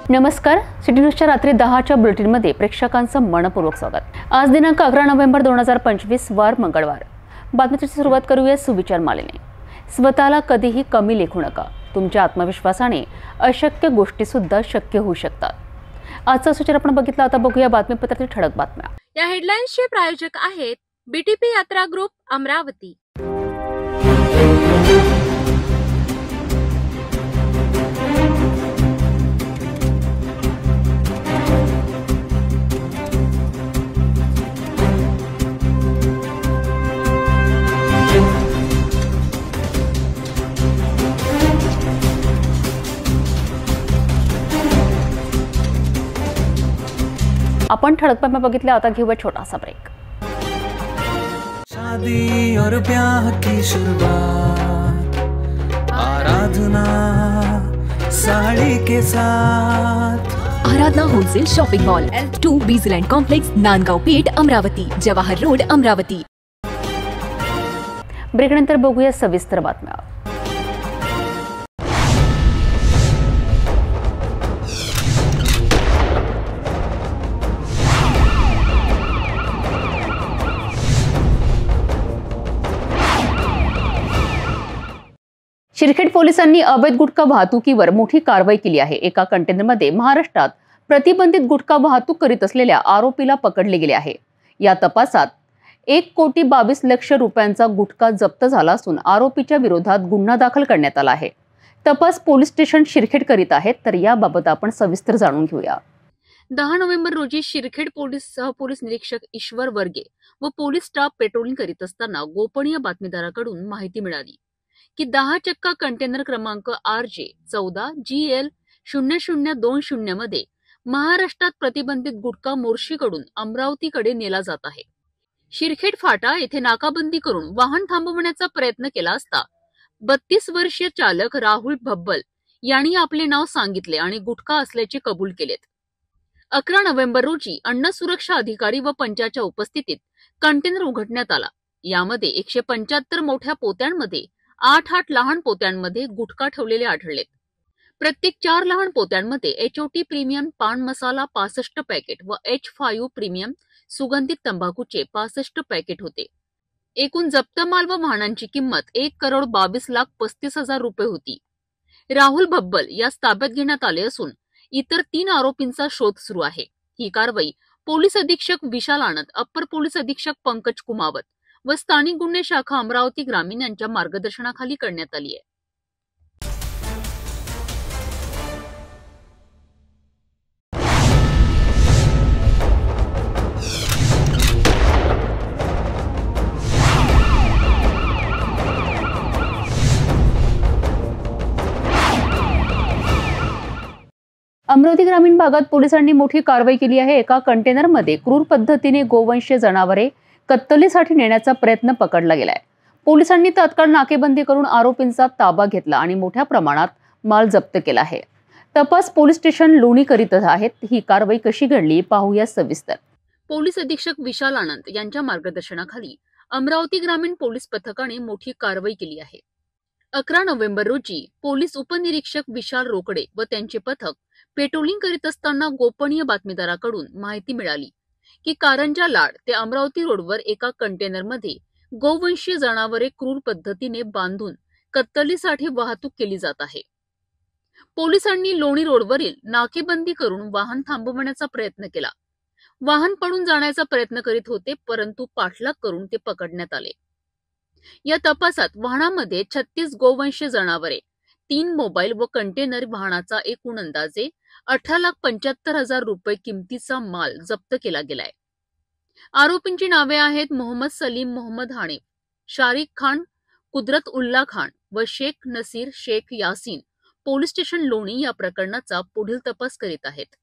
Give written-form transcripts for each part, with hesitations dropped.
नमस्कार, सिटी न्यूजच्या रात्री 10च्या बुलेटिनमध्ये प्रेक्षकांचं मनपूर्वक स्वागत। आज दिनांक 11 नोव्हेंबर 2025 वार मंगळवार। बातमीची सुरुवात करूया सुविचार मालेने। स्वतःला कधीही कमी लेखू नका। तुमच्या आत्मविश्वासाने अशक्य गोष्टी सुद्धा शक्य होऊ शकतात। आजचा सूचना आपण बघितला, आता बघूया बातमीपत्रातील ठळक बातम्या। या हेडलाईन्सचे प्रायोजक आहेत बीटीपी यात्रा ग्रुप अमरावती। आपण ठळक बातम्या बघितल्या, आता घेऊया छोटासा ब्रेक। शादी और ब्याह की शुरुआत आराधना साड़ी के साथ। Aradhana wholesale shopping mall L2 Bijland complex, Nandgaon Peth, Amravati, Jawahar road, Amravati. ब्रेकनंतर बघूया सविस्तर बातम्या। शिरखेड पोलिसांनी अवैध गुटखा वाहतुकीवर मोठी कारवाई केली आहे। एका कंटेनरमध्ये महाराष्ट्रात प्रतिबंधित गुटखा वाहतूक करीत असलेल्या आरोपीला पकडले गेले आहे। या तपासात 1,22,00,000 रुपयांचा गुटखा जप्त झाला असून आरोपीच्या विरोधात गुन्हा दाखल करण्यात आला आहे। तपास पोलीस स्टेशन शिरखेड करीत आहेत, तर याबाबत आपण सविस्तर जाणून घेऊया। 10 नोव्हेंबर रोजी शिरखेड पोलीस सहपोलीस निरीक्षक ईश्वर वर्गे व पोलीस स्टाफ पेट्रोलिंग करीत असताना गोपनीय बातमीदाराकडून माहिती मिळाली की 10 चक्का कंटेनर क्रमांक RJ 14 GL 0020 मध्ये महाराष्ट्रात प्रतिबंधित गुटखा मोर्शीकडून अमरावतीकडे नेला जात आहे। शिरखेड फाटा येथे नाकाबंदी करून वाहन थांबवण्याचा प्रयत्न केला असता 32 वर्षीय चालक राहुल भब्बल यांनी आपले नाव सांगितले आणि गुटखा असल्याचे कबूल केलेत। 11 नोव्हेंबर रोजी अन्न सुरक्षा अधिकारी व पंचाच्या उपस्थितीत कंटेनर उघडण्यात आला। यामध्ये 175 मोठ्या पोत्यांमध्ये 8 लहान पोत्यांमध्ये गुटखा ठेवलेले आढळलेत। प्रत्येक 4 लहान पोत्यांमध्ये HOT प्रीमियम पान मसाला 65 पॅकेट व H5 प्रीमियम सुगंधित तंबाखूचे 65 पॅकेट होते। एकूण जप्त माल व वाहनांची किंमत 1,22,35,000 रुपये होती। राहुल भब्बल यास ताब्यात घेण्यात आले असून इतर 3 आरोपींचा शोध सुरू आहे। ही कारवाई पोलीस अधीक्षक विशाल आनंद, अप्पर पोलीस अधीक्षक पंकज कुमावत व स्थानिक गुन्हे शाखा अमरावती ग्रामीण यांच्या मार्गदर्शनाखाली करण्यात आली आहे। अमरावती ग्रामीण भागात पोलिसांनी मोठी कारवाई केली आहे। एका कंटेनरमध्ये क्रूर पद्धतीने गोवंशीय जनावरे कत्तलीसाठी नेण्याचा प्रयत्न पकडला गेलाय। पोलिसांनी तात्काळ नाकेबंदी करून आरोपींचा ताबा घेतला आणि मोठ्या प्रमाणात माल जप्त केला आहे। तपास पोलीस स्टेशन लोणी करीत आहेत। ही कारवाई कशी घडली पाहूया सविस्तर। पोलीस अधीक्षक विशाल आनंद यांच्या मार्गदर्शनाखाली अमरावती ग्रामीण पोलीस पथकाने मोठी कारवाई केली आहे। 11 नोव्हेंबर रोजी पोलीस उपनिरीक्षक विशाल रोकडे व त्यांचे पथक पेट्रोलिंग करीत असताना गोपनीय बातमीदाराकडून माहिती मिळाली की कारंजा लाड ते अमरावती रोडवर एका कंटेनरमध्ये गोवंशीय जनावरे क्रूर पद्धतीने बांधून कत्तलीसाठी वाहतूक केली जात आहे। पोलिसांनी लोणी रोडवरील नाकेबंदी करून वाहन थांबवण्याचा प्रयत्न केला। वाहन पळून जाण्याचा प्रयत्न करीत होते, परंतु पाठलाग करून ते पकडण्यात आले। या तपासात वाहनामध्ये 36 गोवंशीय जनावरे, 3 मोबाईल व कंटेनर वाहनाचा एकूण अंदाजे 18,75,000 रुपये किमतीचा माल जप्त केला गेलाय। आरोपींची नावे आहेत मोहम्मद सलीम मोहम्मद हानिफ, शारिक खान, कुदरत उल्ला खान व शेख नसीर शेख यासीन। पोलीस स्टेशन लोणी या प्रकरणाचा पुढील तपास करीत आहेत।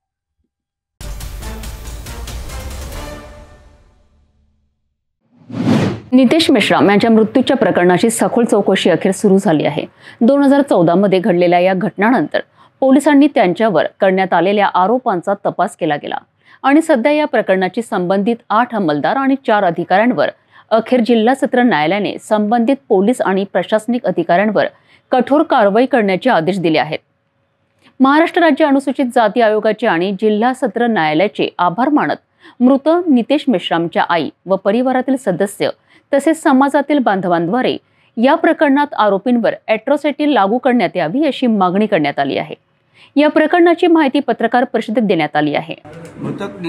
नितेश मेश्राम यांच्या मृत्यूच्या प्रकरणाची सखोल चौकशी अखेर सुरू झाली आहे। 2014 मध्ये घडलेल्या या घटनानंतर पोलिसांनी त्यांच्यावर करण्यात आलेल्या आरोपांचा तपास केला गेला आणि सध्या या प्रकरणाची संबंधित 8 अंमलदार आणि 4 अधिकाऱ्यांवर अखेर जिल्हा सत्र न्यायालयाने संबंधित पोलीस आणि प्रशासनिक अधिकाऱ्यांवर कठोर कारवाई करण्याचे आदेश दिले आहेत। महाराष्ट्र राज्य अनुसूचित जाती आयोगाचे आणि जिल्हा सत्र न्यायालयाचे आभार मानत मृत नितेश मेश्रामच्या आई व परिवारातील सदस्य तसेच समाजातील बांधवांद्वारे या प्रकरणात आरोपींवर अॅट्रॉसिटी लागू करण्यात यावी अशी मागणी करण्यात आली आहे। या प्रकरणाची माहिती पत्रकार परिषदेत देण्यात आली आहे। मृतक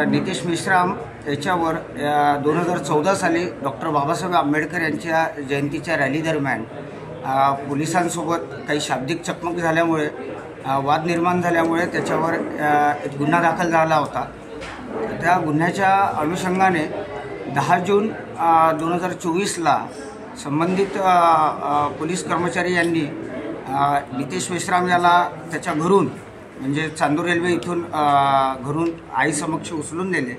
नितेश मेश्राम याच्यावर 2014 साली डॉक्टर बाबासाहेब आंबेडकर यांच्या जयंतीच्या रॅली दरम्यान पोलिसांसोबत काही शाब्दिक चकमक झाल्यामुळे वाद निर्माण झाल्यामुळे त्याच्यावर एक गुन्हा दाखल झाला होता। त्या गुन्ह्याच्या अनुषंगाने 10 जून 2024ला संबंधित पोलीस कर्मचारी यांनी नितेश मेश्राम याला त्याच्या घरून म्हणजे चांदूर रेल्वे इथून घरून आईसमक्ष उचलून नेले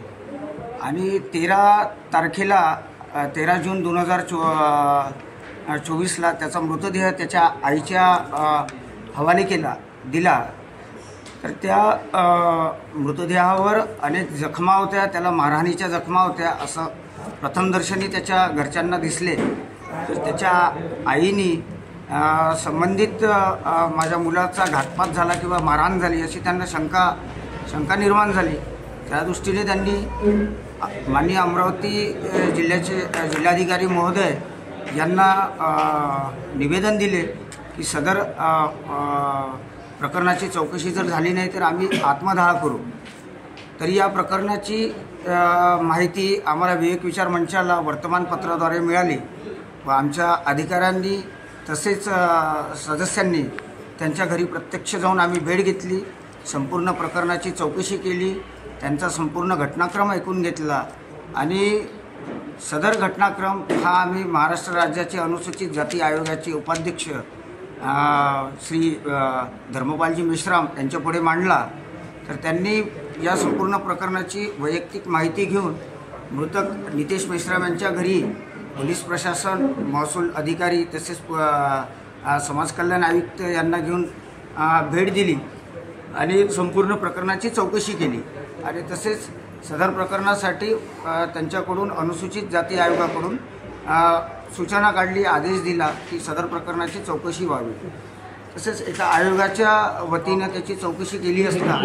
आणि 13 जून 2024ला त्याचा मृतदेह त्याच्या आईच्या हवाले दिला। तर त्या मृतदेहावर अनेक जखमा होत्या, त्याला मारहाणीच्या जखमा होत्या असं प्रथमदर्शनी त्याच्या घरच्यांना दिसले। तर त्याच्या आईनी संबंधित माझ्या मुलाचा घातपात झाला किंवा मारहाण झाली अशी त्यांना शंका निर्माण झाली। त्या दृष्टीने त्यांनी माननीय अमरावती जिल्ह्याचे जिल्हाधिकारी महोदय यांना निवेदन दिले की सदर प्रकरणाची चौकशी जर झाली नाही तर आम्ही आत्मदाह करू। तरी या प्रकरणाची माहिती आम्हाला विवेक विचार मंचाला वर्तमानपत्राद्वारे मिळाली व आमच्या अधिकाऱ्यांनी तसेच सदस्यांनी त्यांच्या घरी प्रत्यक्ष जाऊन आम्ही भेट घेतली, संपूर्ण प्रकरणाची चौकशी केली, त्यांचा संपूर्ण घटनाक्रम ऐकून घेतला आणि सदर घटनाक्रम हा आम्ही महाराष्ट्र राज्याचे अनुसूचित जाती आयोगाचे उपाध्यक्ष श्री धर्मपालजी मेश्राम यांच्यापुढे मांडला। तर त्यांनी या संपूर्ण प्रकरणाची वैयक्तिक माहिती घेऊन मृतक नितेश मेश्राम यांच्या घरी पोलीस प्रशासन, महसूल अधिकारी तसेच समाज कल्याण आयुक्त यांना घेऊन भेट दिली आणि संपूर्ण प्रकरणाची चौकशी केली आणि तसेच सदर प्रकरणासाठी त्यांच्याकडून अनुसूचित जाती आयोगाकडून सूचना काढली, आदेश दिला की सदर प्रकरणाची चौकशी व्हावी। तसेच एका आयोगाच्या वतीनं त्याची चौकशी केली असता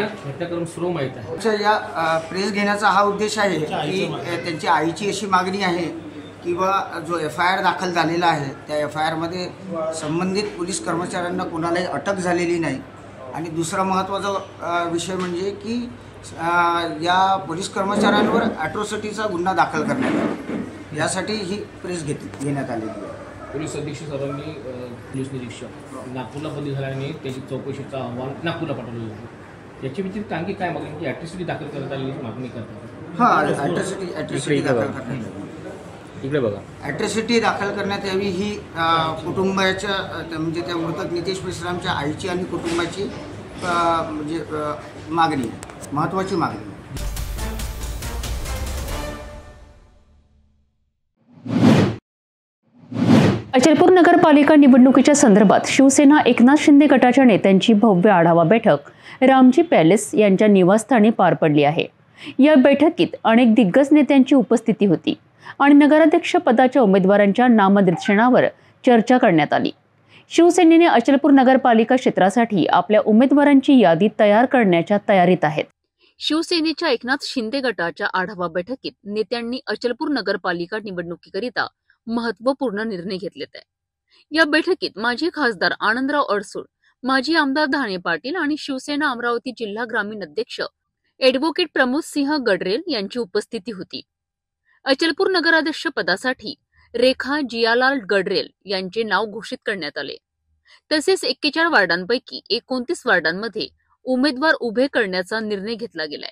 या प्रेस घेण्याचा हा उद्देश आहे की त्यांची आईची अशी मागणी आहे किंवा जो FIR दाखल झालेला आहे त्या FIRमध्ये संबंधित पोलीस कर्मचाऱ्यांना कोणालाही अटक झालेली नाही आणि दुसरा महत्त्वाचा विषय म्हणजे की या पोलीस कर्मचाऱ्यांवर अॅट्रॉसिटीचा गुन्हा दाखल करण्यात आला, यासाठी ही प्रेस घेण्यात आलेली आहे। पोलीस अधीक्षक सरांनी पोलीस निरीक्षक नागपूरला बदली झाल्याने त्याची चौकशीचा अहवाल नागपूरला पाठवलेला आहे। याची व्यतिरिक्त आणखी काय मागणी की अॅट्रॉसिटी दाखल करण्यात आलेली मागणी करतात? हां, अॅट्रॉसिटी दाखल करण्यात आली। इकडे बघा, अॅट्रॉसिटी दाखल करण्यात यावी ही कुटुंबाच्या म्हणजे त्या मृतक नितेश मेश्रामच्या आईची आणि कुटुंबाची म्हणजे मागणी, महत्त्वाची मागणी। अचलपूर नगरपालिका निवडणुकीच्या संदर्भात शिवसेना एकनाथ शिंदे गटाच्या नेत्यांची भव्य आढावा बैठक रामजी पॅलेस यांच्या निवासस्थानी पार पडली आहे। या बैठकीत अनेक दिग्गज नेत्यांची उपस्थिती होती आणि नगराध्यक्ष पदाच्या उमेदवारांच्या नामनिर्देशनावर चर्चा करण्यात आली। शिवसेनेने अचलपूर नगरपालिका क्षेत्रासाठी आपल्या उमेदवारांची यादी तयार करण्याच्या तयारीत आहेत। शिवसेनेच्या एकनाथ शिंदे गटाच्या आढावा बैठकीत नेत्यांनी अचलपूर नगरपालिका निवडणुकीकरिता महत्वपूर्ण निर्णय घेतलेत आहे। या बैठकीत माजी खासदार आनंदराव अडसूळ, माजी आमदार धाणे पाटील आणि शिवसेना अमरावती जिल्हा ग्रामीण अध्यक्ष ॲडव्होकेट प्रमोद सिंह गडरेल यांची उपस्थिती होती। अचलपूर नगराध्यक्ष पदासाठी रेखा जियालाल गडरेल यांचे नाव घोषित करण्यात आले। तसेच 41 वार्डांपैकी 29 वार्डांमध्ये उमेदवार उभे करण्याचा निर्णय घेतला गेलाय।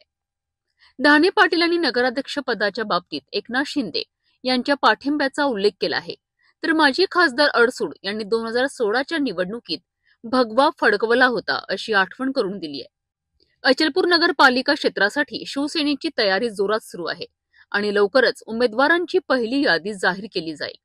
धाणे पाटील यांनी नगराध्यक्ष पदाच्या बाबतीत एकनाथ शिंदे यांच्या पाठिंब्याचा उल्लेख केला आहे, तर माजी खासदार अडसूळ यांनी 2016च्या निवडणुकीत भगवा फडकवला होता अशी आठवण करून दिली आहे। अचलपूर नगरपालिका क्षेत्रासाठी शिवसेनेची तयारी जोरात सुरू आहे आणि लवकरच उमेदवारांची पहिली यादी जाहीर केली जाईल।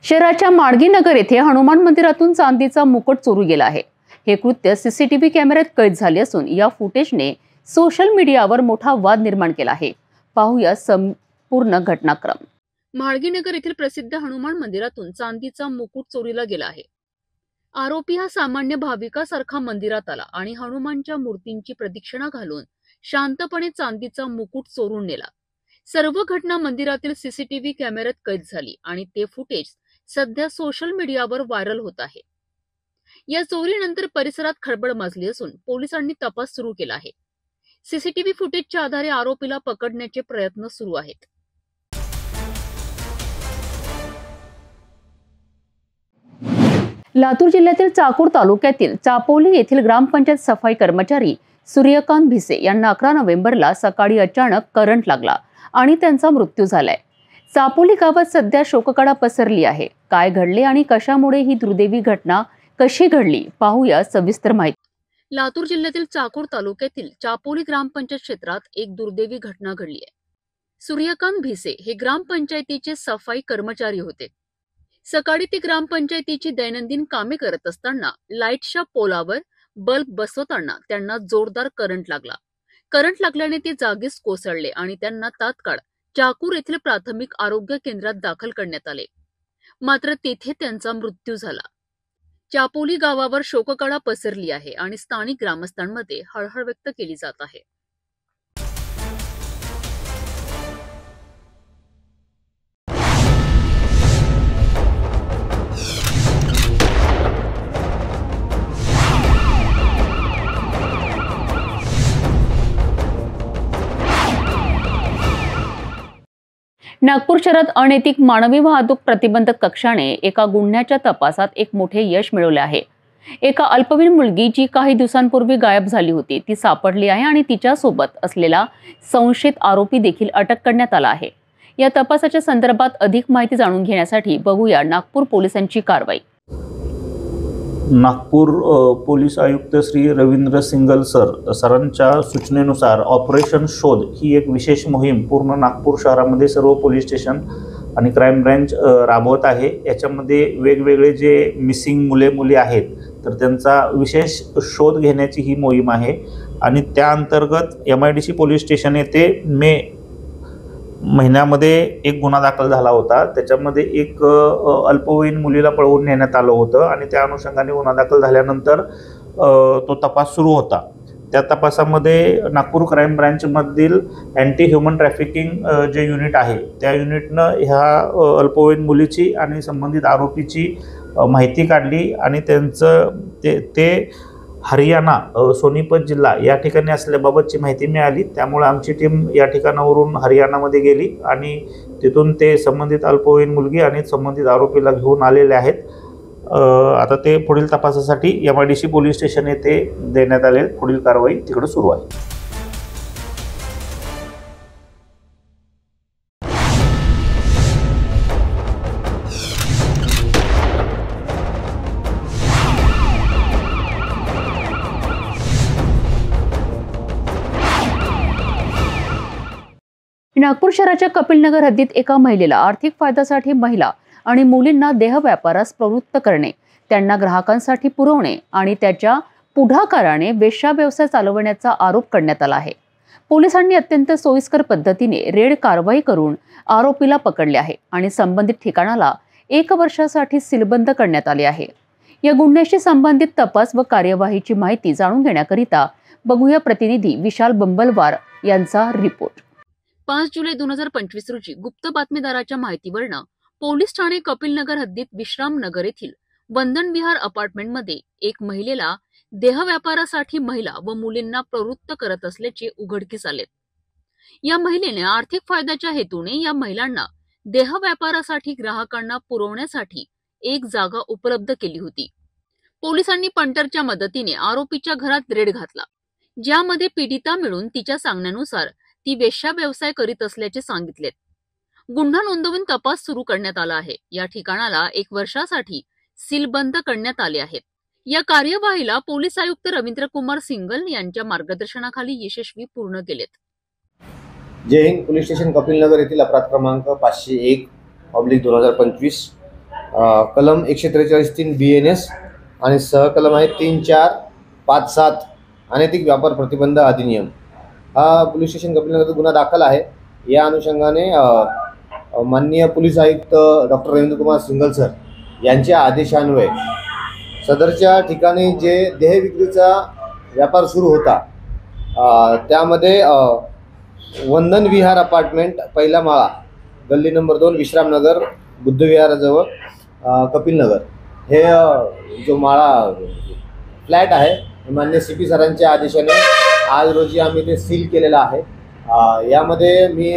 शहराच्या माडगीनगर येथे हनुमान मंदिरातून चांदीचा मुकुट चोरी गेला आहे. हे कृत्य सीसीटीव्ही कॅमेऱ्यात कैद झाले असून या फुटेजने सोशल मीडियावर मोठा वाद निर्माण केला आहे. पाहूया संपूर्ण घटनाक्रम. माडगीनगर येथील प्रसिद्ध हनुमान मंदिरातून चांदीचा मुकुट चोरीला गेला आहे. आरोपी हा सामान्य भाविकासारखा मंदिरात आला आणि हनुमानच्या मूर्तींची प्रदक्षिणा घालून शांतपणे चांदीचा मुकुट चोरून नेला. सर्व घटना मंदिरातील सीसीटीव्ही कॅमेऱ्यात कैद झाली आणि ते फुटेज सध्या सोशल मीडियावर व्हायरल होत आहे. या चोरीनंतर परिसरात खळबळ माजली असून पोलिसांनी तपास सुरू केला आहे. सीसीटीव्ही फुटेजच्या आधारे आरोपीला पकडण्याचे प्रयत्न सुरू आहेत. लातूर जिल्ह्यातील चाकूर तालुक्यातील चापोली येथील ग्रामपंचायत सफाई कर्मचारी सूर्यकांत भिसे यांना 11 नोव्हेंबरला सकाळी अचानक करंट लागला आणि त्यांचा मृत्यू झालाय. चापोली गावात सध्या शोककळा पसरली आहे. काय घडले आणि कशामुळे ही दुर्दैवी घटना कशी घडली, पाहूया सविस्तर माहिती. लातूर जिल्ह्यातील चाकूर तालुक्यातील चापोली ग्रामपंचायत क्षेत्रात एक दुर्दैवी घटना घडली आहे. सूर्यकांत भिसे हे ग्रामपंचायतीचे सफाई कर्मचारी होते. सकाळी ते ग्रामपंचायतीची दैनंदिन कामे करत असताना लाईटच्या पोलावर बल्ब बसवताना त्यांना जोरदार करंट लागला. करंट लागल्याने ते जागीच कोसळले आणि त्यांना तात्काळ चाकूर येथील प्राथमिक आरोग्य केंद्रात दाखल करण्यात आले. मात्र तेथे त्यांचा मृत्यू झाला. चापोली गावावर शोककळा पसरली आहे आणि स्थानिक ग्रामस्थांमध्ये हळहळ व्यक्त केली जात आहे. नागपूर शहरात अनैतिक मानवी वाहतूक प्रतिबंधक कक्षाने एका गुन्ह्याच्या तपासात एक मोठे यश मिळवले आहे. एका अल्पवयीन मुलगी जी काही दिवसांपूर्वी गायब झाली होती ती सापडली आहे आणि तिच्यासोबत असलेला संशयित आरोपी देखील अटक करण्यात आला आहे. या तपासाच्या संदर्भात अधिक माहिती जाणून घेण्यासाठी बघूया नागपूर पोलिसांची कारवाई. नागपूर पोलीस आयुक्त श्री रवींद्र सिंगल सरांच्या सूचनेनुसार ऑपरेशन शोध ही एक विशेष मोहीम पूर्ण नागपूर शहरामध्ये सर्व पोलीस स्टेशन आणि क्राईम ब्रँच राबवत आहे. याच्यामध्ये वेगवेगळे जे मिसिंग मुली आहेत तर त्यांचा विशेष शोध घेण्याची ही मोहीम आहे आणि त्या अंतर्गत MIDC पोलीस स्टेशन येथे मे महिन्यामध्ये एक गुन्हा दाखल झाला होता. त्याच्यामध्ये एक अल्पवयीन मुलीला पळवून नेण्यात आलं होतं आणि त्या अनुषंगाने गुन्हा दाखल झाल्यानंतर तो तपास सुरू होता. त्या तपासामध्ये नागपूर क्राईम ब्रँचमधील अँटी ह्युमन ट्रॅफिकिंग जे युनिट आहे त्या युनिटनं ह्या अल्पवयीन मुलीची आणि संबंधित आरोपीची माहिती काढली आणि त्यांचं ते हरियाणा सोनीपत जिल्हा या ठिकाणी असल्याबाबतची माहिती मिळाली. त्यामुळे आमची टीम या ठिकाणावरून हरियाणामध्ये गेली आणि तिथून ते संबंधित अल्पवयीन मुलगी आणि संबंधित आरोपीला घेऊन आलेले आहेत. आता ते पुढील तपासासाठी MIDC पोलीस स्टेशन येथे देण्यात आले. पुढील कारवाई तिकडे सुरू आहे. नागपूर शहराच्या कपिलनगर हद्दीत एका महिलेला आर्थिक फायद्यासाठी महिला आणि मुलींना देह व्यापारास प्रवृत्त करणे, त्यांना ग्राहकांसाठी पुरवणे आणि त्याच्या पुढाकाराने वेश्या व्यवसाय चालवण्याचा आरोप करण्यात आला आहे. पोलिसांनी अत्यंत सोयीस्कर पद्धतीने रेड कारवाई करून आरोपीला पकडले आहे आणि संबंधित ठिकाणाला 1 वर्षासाठी सीलबंद करण्यात आले आहे. या गुन्ह्याशी संबंधित तपास व कार्यवाहीची माहिती जाणून घेण्याकरिता बघूया प्रतिनिधी विशाल बंबलवार यांचा रिपोर्ट. 5 जुलै 2025 रोजी गुप्त बातमीदाराच्या माहितीवरून पोलीस ठाणे कपिलनगर हद्दीत विश्रामनगर येथील वंदन विहार अपार्टमेंटमध्ये एक महिलेला देह व्यापारासाठी महिला व मुलींना प्रवृत्त करत असल्याचे उघडकीस आले. या महिलेने आर्थिक फायद्याच्या हेतूने या महिलांना देह व्यापारासाठी ग्राहकांना पुरवण्यासाठी एक जागा उपलब्ध केली होती. पोलिसांनी पंटरच्या मदतीने आरोपीच्या घरात रेड घातला, ज्यामध्ये पीडिता मिळून तिच्या सांगण्यानुसार ती वेश्या व्यवसाय करीत असल्याचे सांगितले. गुन्हा नोंदवून तपास सुरू करण्यात आला आहे. या ठिकाणाला 1 वर्षासाठी सीलबंद करण्यात आले आहेत. या कार्यवाहीला पोलीस आयुक्त रवींद्र कुमार सिंगल यांच्या मार्गदर्शनाखाली यशस्वी पूर्ण केलेत. जय हिंद. पोलीस स्टेशन कपिलनगर येथील अपराध क्रमांक 501/2025 कलम 143(3) BNS आणि सहकलम आहे 3, 4, 5, 7 अनैतिक व्यापार प्रतिबंध अधिनियम। हा पोलीस स्टेशन कपिलनगर गुन्हा दाखल आहे। या अनुषंगाने माननीय पोलीस आयुक्त doctor Ravindra Kumar single sir यांच्या आदेशान्वये सदरच्या ठिकाणी जे देह विक्रीचा व्यापार सुरू होता त्यामध्ये वंदन विहार अपार्टमेंट पहिला माळा गल्ली नंबर 2 विश्रामनगर बुद्धविहाराजवळ कपिलनगर हे जो माळा फ्लॅट आहे माननीय CP सरांच्या आदेशाने आज रोजी आम्ही ते सील केलेलं आहे। यामध्ये मी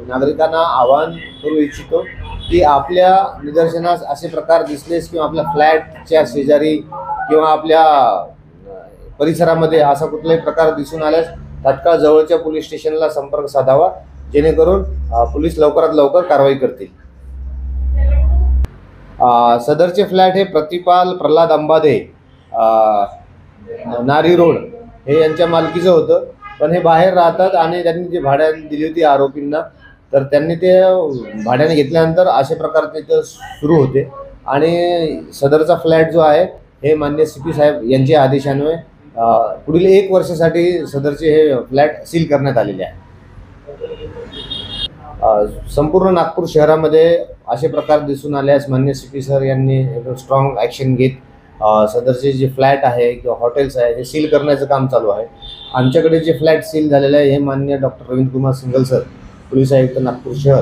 नागरिकांना आवाहन करू इच्छितो की आपल्या निदर्शनास असे प्रकार दिसलेस किंवा आपल्या फ्लॅटच्या शेजारी किंवा आपल्या परिसरामध्ये असा कुठलाही प्रकार दिसून आल्यास तात्काळ जवळच्या पोलीस स्टेशनला संपर्क साधावा, जेणेकरून पोलीस लवकरात लवकर कारवाई करतील। सदरचे फ्लॅट हे प्रतिपाल प्रल्हाद अंबादे नारी रोड हे यांच्या मालकीचं होतं, पण हे बाहेर राहतात आणि त्यांनी जे भाड्याने दिली होती आरोपींना, तर त्यांनी ते भाड्याने घेतल्यानंतर असे प्रकार तिथं सुरू होते आणि सदरचा फ्लॅट जो आहे हे माननीय CP साहेब यांच्या आदेशान्वये पुढील 1 वर्षासाठी सदरचे हे फ्लॅट सील करण्यात आलेले आहे। संपूर्ण नागपूर शहरामध्ये असे प्रकार दिसून आल्यास माननीय CP सर यांनी स्ट्रॉंग ॲक्शन घेत सदरचे जे फ्लॅट आहे किंवा हॉटेल्स आहे हे सील करण्याचं काम चालू आहे। आमच्याकडे जे फ्लॅट सील झालेले आहे हे माननीय doctor Ravindra Kumar single sir police आयुक्त नागपूर शहर